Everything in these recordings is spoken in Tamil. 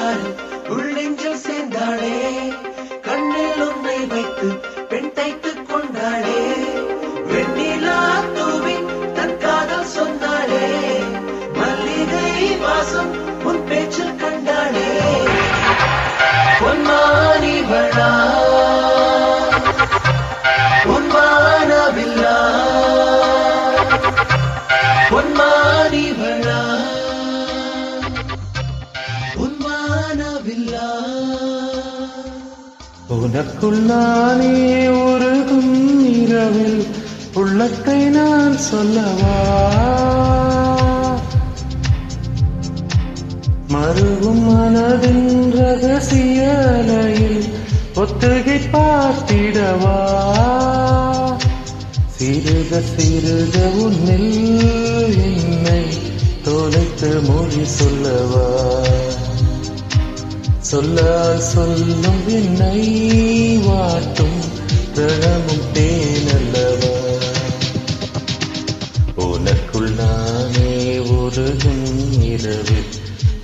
பாரு உள்ளெஞ்சில் சேர்ந்தாளே கண்ணில் உன்னை வைத்து பெண் தைத்துக் கொண்டாளே வெண்ணிலா தூவி தன் காதல் சொன்னாளே மல்லிகை வாசம் உன் பேச்சில் கண்டாளே பொன்மானி வளா பொன்மானவில்லா பொன்மானி வளா பொன்மானவில்லா உனக்குள் நானே உருகும் இரவில் உள்ளத்தை நான் சொல்லவா மருகும் மனதின் ரகசிய அலையில் ஒத்துகை பார்த்திடவா சிறுக சிறுக உன்னில் என்னை தொலைத்து மொழி சொல்லவா சொல்லால் சொல்லும் என்னை வாட்டும் பிரணமும் தேனல்லவா உனக்குள் நானே உருகும் இரவில்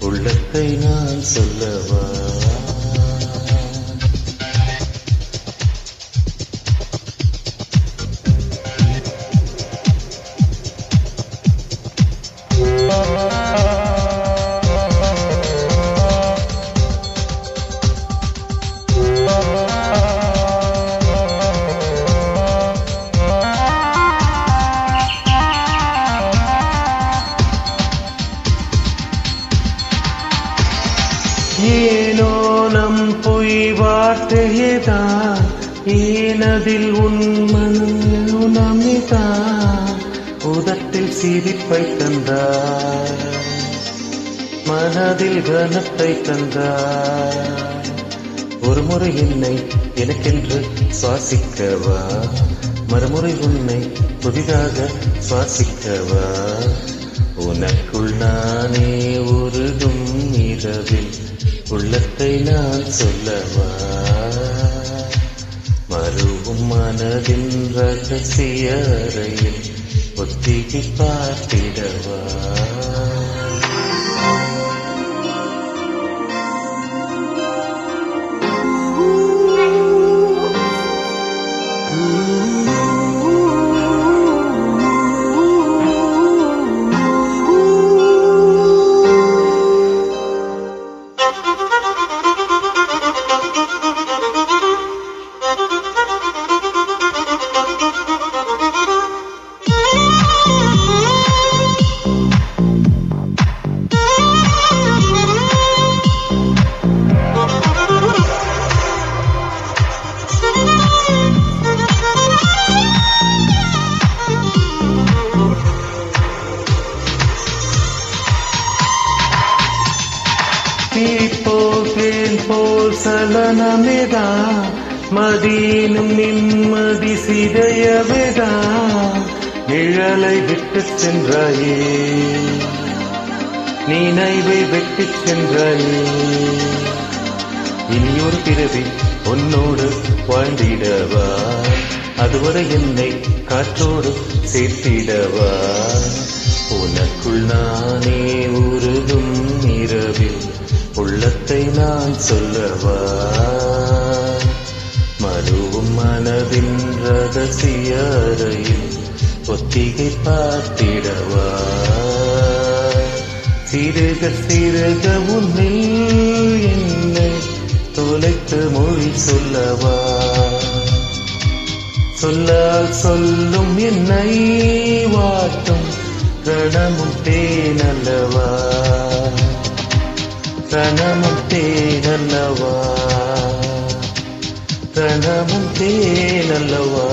உள்ளத்தை நான் சொல்லவா ஏனோ நம் பொய் வார்த்தையேதான் ஏனதில் உன் மனம் நம்பிதான் உதட்டில் சிரிப்பை தந்தார் மனதில் கனத்தை தந்தார் ஒரு முறை என்னை எனக்கென்று சுவாசிக்கவா மறுமுறை உன்னை புதிதாக சுவாசிக்கவா உனக்குள் நானே உருகும் இரவில் உள்ளத்தை நான் சொல்லவா மறுவும் மனதின் ரகசிய அறையில் ஒத்திகை பார்த்திடவா போல் சலனமேதா மதீனும் நிம்மதி சிதையவேதா நிழலை விட்டுச் சென்றாயே நினைவை வெட்டிச் சென்றாயே இனியொரு பிறவி உன்னோடு வாழ்ந்திடவா அதுவரை என்னை காற்றோடு சேர்த்திடவா உனக்குள் நானே உருகும் இரவில் உள்ளத்தை நான் சொல்லவா மறுவும் மனதின் ரகசிய அறையில் ஒத்திகை பார்த்திடவா சிறுக சிறுக உன்னில் என்னை தொலைத்து மொழி சொல்லவா சொல்லால் சொல்லும் என்னை வாட்டும் பிரணமும் தேனல்லவா பிரணமும் தேனல்லவா பிரணமும் தேனல்லவா